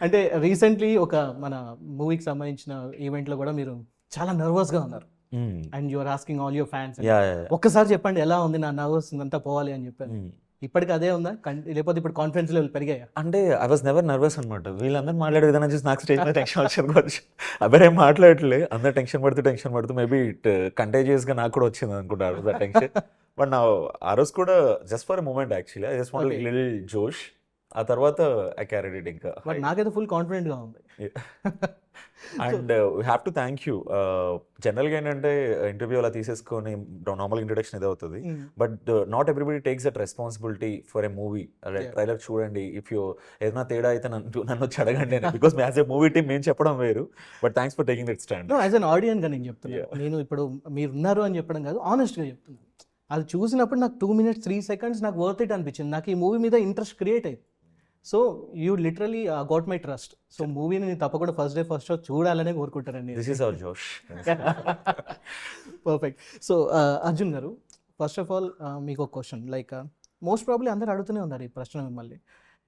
అంటే రీసెంట్లీ ఒక మన మూవీకి సంబంధించిన ఈవెంట్లో కూడా మీరు చాలా నర్వస్గా ఉన్నారు and you are asking all your fans. ఒక్కసారి చెప్పండి ఎలా ఉంది నా నర్వస్ అంతా పోవాలి అని చెప్పారు. ఇప్పటికి అదే ఉందా లేకపోతే ఇప్పుడు కాన్ఫిడెన్స్ లెవెల్ పెరిగాయా? అంటే ఐ వాజ్ నెవర్ నర్వస్ అనమాట. వీళ్ళందరూ మాట్లాడే విధానం చూసి నాకు స్టేజ్ మీద టెన్షన్ వచ్చేది కావచ్చు. అబ్బాయి మాట్లాడట్లే, అందరూ టెన్షన్ పడుతూ మేబీ ఇట్ కంటేజియస్గా నాకు కూడా వచ్చింది అనుకుంటారు ద టెన్షన్. బట్ నా ఆ రోజు కూడా just for a moment actually I just want little జోష్. ఆ తర్వాత ఐ క్యారీడ్ ఇట్ ఇంకా. బట్ నాకైతే ఫుల్ కాన్ఫిడెంట్గా ఉంది. And we have to thank you. జనరల్గా ఏంటంటే ఇంటర్వ్యూ అలా తీసేసుకొని నార్మల్ ఇంట్రొడక్షన్ ఏదో అవుతుంది, but not everybody takes that responsibility for a movie. Trailer చూడండి, ఇఫ్ యూ ఏదైనా తేడా అయితే నన్ను వచ్చి అడగండి, because as a movie team మేము చెప్పడం వేరు. But thanks for taking that stand. As an ఆడియన్గా నేను చెప్తున్నాను, నేను ఇప్పుడు మీరు ఉన్నారు అని చెప్పడం కాదు, ఆనెస్ట్గా చెప్తున్నాను. అది చూసినప్పుడు నాకు 2 minutes 3 seconds నాకు వర్త్ ఇట్ అనిపించింది. నాకు ఈ మూవీ మీద ఇంట్రెస్ట్ క్రియేట్ అయింది. So you literally got my trust. So మూవీని నేను తప్పకుండా ఫస్ట్ డే ఫస్ట్ షో చూడాలనే కోరుకుంటానండి. దిస్ ఈస్ అవర్ జోష్. పర్ఫెక్ట్. సో అర్జున్ గారు, ఫస్ట్ ఆఫ్ ఆల్ మీకు ఒక క్వశ్చన్, లైక్ మోస్ట్ ప్రాబ్లీ అందరూ అడుగుతూనే ఉన్నారు ఈ ప్రశ్న మిమ్మల్ని.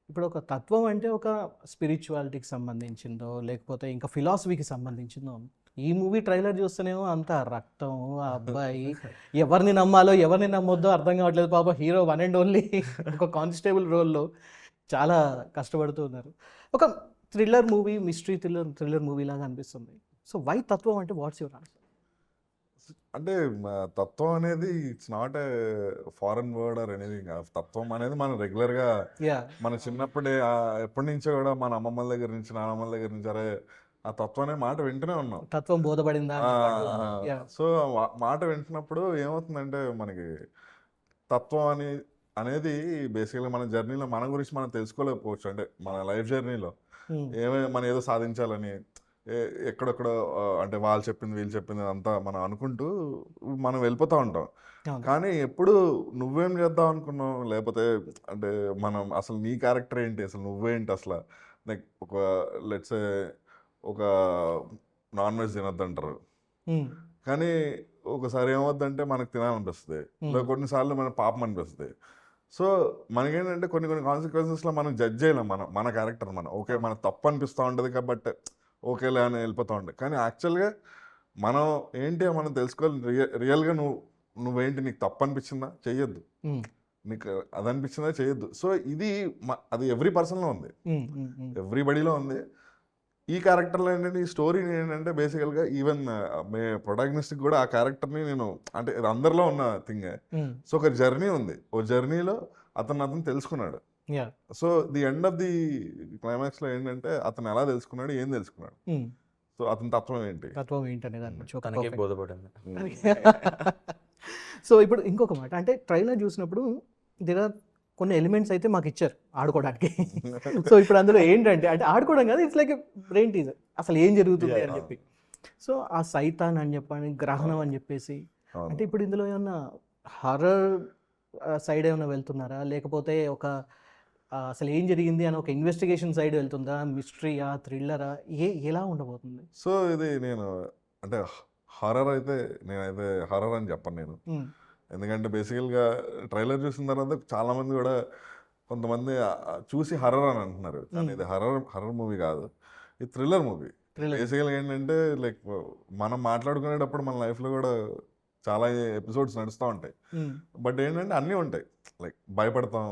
ఇప్పుడు ఒక తత్వం అంటే ఒక స్పిరిచువాలిటీకి సంబంధించిందో లేకపోతే ఇంకా ఫిలాసఫీకి సంబంధించిందో, ఈ మూవీ ట్రైలర్ చూస్తేనేమో అంత రక్తం, ఆ అబ్బాయి ఎవరిని నమ్మాలో ఎవరిని నమ్మొద్దో అర్థం కావట్లేదు. పాప హీరో వన్ అండ్ ఓన్లీ ఒక కానిస్టేబుల్ రోల్లో చాలా కష్టపడుతూ ఉన్నారు. ఒక thriller movie, mystery thriller movie లాగా అనిపిస్తుంది. సో వై తత్వం అంటే వాట్స్ యువర్ ఆన్సర్? అంటే తత్వం అనేది it's not a foreign word or anything. తత్వం అనేది మనం రెగ్యులర్గా మన చిన్నప్పుడే ఎప్పటి నుంచో కూడా మన అమ్మమ్మల దగ్గర నుంచి నాన్నమ్మల దగ్గర నుంచి అరే ఆ తత్వం అనే మాట వింటూనే ఉన్నాం. తత్వం బోధపడిందా? సో మాట వింటున్నప్పుడు ఏమవుతుందంటే మనకి తత్వం అనేది బేసిక్గా మన జర్నీలో మన గురించి మనం తెలుసుకోలేకపోవచ్చు. అంటే మన లైఫ్ జర్నీలో మనం ఏదో సాధించాలని ఎక్కడెక్కడో అంటే వాళ్ళు చెప్పింది వీళ్ళు చెప్పింది అంతా మనం అనుకుంటూ మనం వెళ్ళిపోతూ ఉంటాం. కానీ ఎప్పుడు నువ్వేం చేద్దాం అనుకున్నావు, లేకపోతే అంటే మనం అసలు నీ క్యారెక్టర్ ఏంటి, అసలు నువ్వేంటి, అసలు లైక్ ఒక లెట్స్ ఒక నాన్ వెజ్ తినొద్దంటారు, కానీ ఒకసారి ఏమవుద్దంటే మనకు తినాలనిపిస్తుంది, కొన్నిసార్లు మన పాపం అనిపిస్తుంది. సో మనకేంటంటే కొన్ని కాన్సిక్వెన్సెస్లో మనం జడ్జ్ చేయలేం మన క్యారెక్టర్. మనం ఓకే మన తప్పు అనిపిస్తూ ఉంటుంది కాబట్టి ఓకేలే అని వెళ్ళిపోతూ ఉంటుంది. కానీ యాక్చువల్గా మనం ఏంటి మనం తెలుసుకోవాలి. రియల్గా నువ్వేంటి, నీకు తప్పు అనిపించిందా చెయ్యొద్దు, నీకు అది అనిపించిందా చేయొద్దు. సో అది ఎవ్రీ పర్సన్లో ఉంది, ఎవ్రీబడీలో ఉంది. ఈ క్యారెక్టర్లో ఏంటంటే ఈ స్టోరీని ఏంటంటే బేసికల్గా ఈవెన్ ప్రొటాగనిస్ట్కి కూడా ఆ క్యారెక్టర్ని నేను అంటే ఇది అందరిలో ఉన్న థింగ్. సో ఒక జర్నీ ఉంది, ఓ జర్నీలో అతను తెలుసుకున్నాడు. So the end of the క్లైమాక్స్లో ఏంటంటే అతను ఎలా తెలుసుకున్నాడు, ఏం తెలుసుకున్నాడు, సో అతని తత్వం ఏంటి బోధపడింది. సో ఇప్పుడు ఇంకొక మాట, అంటే ట్రైలర్ చూసినప్పుడు దగ్గర కొన్ని ఎలిమెంట్స్ అయితే మాకు ఇచ్చారు ఆడుకోవడానికి. సో ఇప్పుడు అందులో ఏంటంటే అంటే ఆడుకోవడం కాదు, ఇట్స్ లైక్ బ్రెయిన్ టీజర్, అసలు ఏం జరుగుతుంది అని చెప్పి. సో ఆ సైతాన్ అని చెప్పని, గ్రహణం అని చెప్పేసి, అంటే ఇప్పుడు ఇందులో ఏమన్నా హర్రర్ సైడ్ ఏమైనా వెళ్తున్నారా, లేకపోతే ఒక అసలు ఏం జరిగింది అని ఒక ఇన్వెస్టిగేషన్ సైడ్ వెళ్తుందా, మిస్టరీయా, థ్రిల్లరా, ఎలా ఉండబోతుంది? సో ఇది నేను అంటే హర్రర్ అయితే నేనైతే హర్రర్ అని చెప్పను నేను. ఎందుకంటే బేసికల్గా ట్రైలర్ చూసిన తర్వాత చాలామంది కూడా కొంతమంది చూసి హర్రర్ అని అంటున్నారు, కానీ ఇది హర్రర్ మూవీ కాదు, ఇది థ్రిల్లర్ మూవీ. బేసికల్గా ఏంటంటే లైక్ మనం మాట్లాడుకునేటప్పుడు మన లైఫ్లో కూడా చాలా ఎపిసోడ్స్ నడుస్తూ ఉంటాయి. బట్ ఏంటంటే అన్నీ ఉంటాయి, లైక్ భయపడతాం,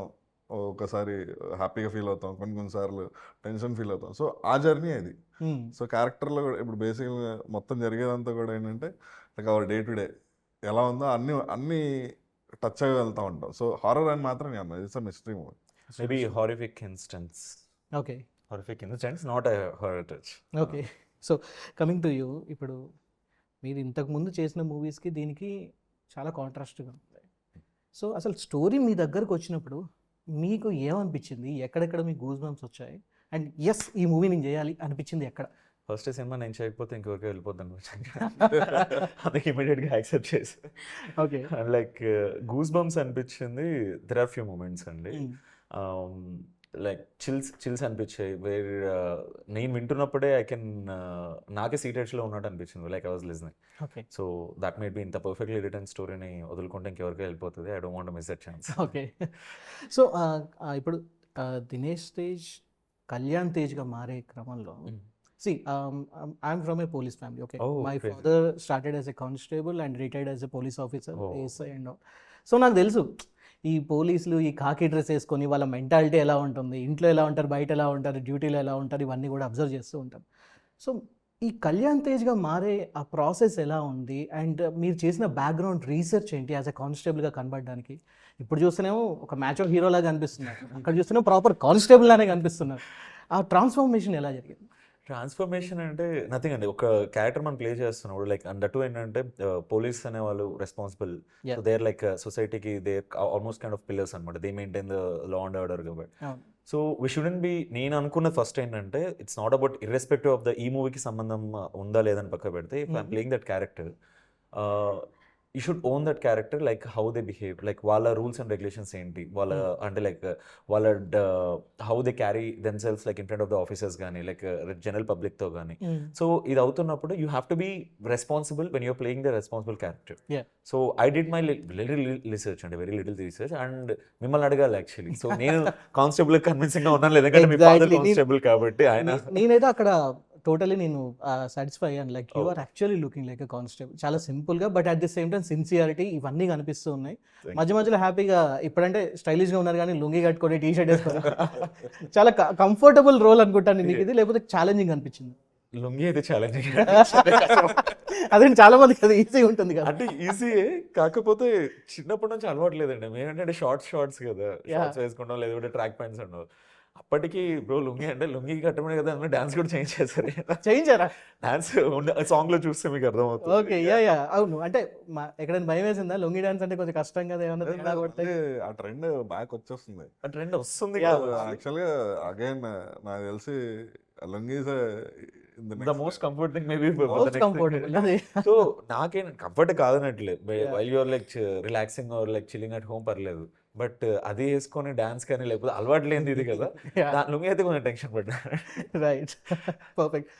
ఒకసారి హ్యాపీగా ఫీల్ అవుతాం, కొన్నిసార్లు టెన్షన్ ఫీల్ అవుతాం. సో ఆ జర్నీ అది. సో క్యారెక్టర్లో కూడా ఇప్పుడు బేసికల్గా మొత్తం జరిగేదంతా కూడా ఏంటంటే like our day to day ఎలా ఉందో అన్ని టచ్ అయ్యి వెళ్తూ ఉంటాం. సో హారర్ అని మాత్రం నేను అన్నది, it's a mystery movie. Maybe horrific instance. Okay, horrific instance, not a horror touch. Okay. So coming to you, ఇప్పుడు మీరు ఇంతకుముందు చేసిన మూవీస్కి దీనికి చాలా కాంట్రాస్ట్గా ఉంది. సో అసలు స్టోరీ మీ దగ్గరకు వచ్చినప్పుడు మీకు ఏమనిపించింది, ఎక్కడెక్కడ మీకు గూస్ బంప్స్ వచ్చాయి, అండ్ ఎస్ ఈ మూవీ నేను చేయాలి అనిపించింది ఎక్కడ? ఫస్ట్ సినిమా నేను చేయకపోతే ఇంకెవరికి వెళ్ళిపోతాను, అందుకే ఇమీడియట్గా యాక్సెప్ట్ చేసి. ఓకే, లైక్ గూస్ బంప్స్ అనిపించింది, దెర్ ఆర్ ఫ్యూ మూమెంట్స్ అండి. లైక్ చిల్స్ అనిపించాయి, వేర్ నేను వింటున్నప్పుడే నాకే సీటెడ్స్లో ఉన్నట్టు అనిపించింది, like I was listening. Okay, so that made be ఇంత పర్ఫెక్ట్లీ రిటర్న్ స్టోరీని వదులుకుంటే ఇంకెవరికి వెళ్ళిపోతుంది. I don't want to miss that chance. Okay. So ఇప్పుడు దినేష్ తేజ్ కళ్యాణ్ తేజ్గా మారే క్రమంలో see I'm from A police family okay Oh, my crazy. Father started as a constable and retired as a police officer Oh. ASI and so నాకు తెలుసు ఈ పోలీసులు ఈ కాకి dress వేసుకొని వాళ్ళ మెంటాలిటీ ఎలా ఉంటుంది, ఇంట్లో ఎలా ఉంటారు, బయట ఎలా ఉంటారు, డ్యూటీలో ఎలా ఉంటారు, ఇవన్నీ కూడా అబ్జర్వ్ చేస్తూ ఉంటాం. సో ఈ కళ్యాణ్ తేజ్గా మారే ఆ ప్రాసెస్ ఎలా ఉంది అండ్ మీరు చేసిన బ్యాక్గ్రౌండ్ రీసెర్చ్ ఏంటి యాజ్ ఎ కానిస్టేబుల్గా కనబడడానికి? ఇప్పుడు చూస్తేనేమో ఒక మ్యాచ్యూర్ హీరోలా కనిపిస్తున్నారు, అక్కడ చూస్తేనే ప్రాపర్ కానిస్టేబుల్ లానే కనిపిస్తున్నారు. ఆ ట్రాన్స్ఫర్మేషన్ ఎలా జరిగింది? ట్రాన్స్ఫర్మేషన్ అంటే నథింగ్ అండి. ఒక క్యారెక్టర్ మనం ప్లే చేస్తున్నప్పుడు లైక్ అండ్ దట్ ఏంటంటే పోలీస్ అనే వాళ్ళు responsible. Yeah. So there like సొసైటీకి there almost kind of pillars అనమాట. They maintain the law and order కాబట్టి. అవును. సో వీ షుడెంట్ బి, నేను అనుకున్నది ఫస్ట్ ఏంటంటే it's not about irrespective of the ఈ మూవీకి సంబంధం ఉందా లేదని పక్క పెడితే if I'm playing that character you should own that character like how they behave, like వాళ్ళ రూల్స్ అండ్ రెగ్యులేషన్స్ ఏంటి, వాళ్ళ అంటే లైక్ వాళ్ళ how they carry themselves like in front of the officers కానీ లైక్ జనరల్ పబ్లిక్తో కానీ. So ఇది అవుతున్నప్పుడు you have to be responsible when you're playing the responsible character. Yeah. So I did my little research అండి, very little research. And మిమ్మల్ని అడగాలి actually. So నేను constable convincing గా ఉన్నాను లేదు, ఎందుకంటే మీ ఫాదర్ Exactly. కానిస్టేబుల్ కాబట్టి ఆయన. నేనైతే అక్కడ టోటలీ నేను సాటిస్ఫై అయ్యాను. Like you are actually looking like a constable, చాలా సింపుల్గా but at the same time sincerity ఇవన్నీ కనిపిస్తూ ఉన్నాయి. మధ్య మధ్యలో హ్యాపీగా ఇప్పుడంటే స్టైలిష్గా ఉన్నారు కానీ లుంగి కట్టుకొని టీ షర్ట్ వేసుకొని చాలా కంఫర్టబుల్ రోల్ అనుకుంటాను మీకు ఇది, లేకపోతే ఛాలెంజింగ్ అనిపించింది? లుంగి అయితే ఛాలెంజింగ్. అదే చాలా మందికి అది ఈజీ ఉంటుంది కదా. అంటే ఈజీయే, కాకపోతే చిన్నప్పటి నుంచి అలవాటు లేదండి. మేమేంటంటే షార్ట్స్ కదా, షార్ట్స్ వేసుకుంటాం లేదంటే ట్రాక్ ప్యాంట్స్ ఉండవు. అప్పటికి బ్రో లుంగి అంటే లుంగి కట్టమని కదా డాన్స్ కూడా చేంజ్ చేశారు. చేయించారా? డాన్స్ సాంగ్ లో చూస్తే మీకు అర్థమవుతుంది. ఓకే యా అవును. అంటే ఎక్కడైనా భయం వేసిందా? లుంగి డాన్స్ అంటే కొంచెం కష్టం కదా, ఏమన్నా తేడా కొడితే? ఆ ట్రెండ్ బ్యాక్ వచ్చేస్తుంది. ఆ ట్రెండ్ వస్తుంది. యాక్చువల్గా అగైన్ నాకు తెలిసి lungis the most comforting maybe. Most comfortable అదే. సో నాకేం కంఫర్ట్ కాదనట్లే, while you're like relaxing or like chilling at home పర్లేదు. బట్ అది వేసుకొని డాన్స్ కానీ లేకపోతే అలవాటు లేనిది ఇది కదా, దాని లుంగి అయితే కొంచెం టెన్షన్ పడ్డా. Right perfect.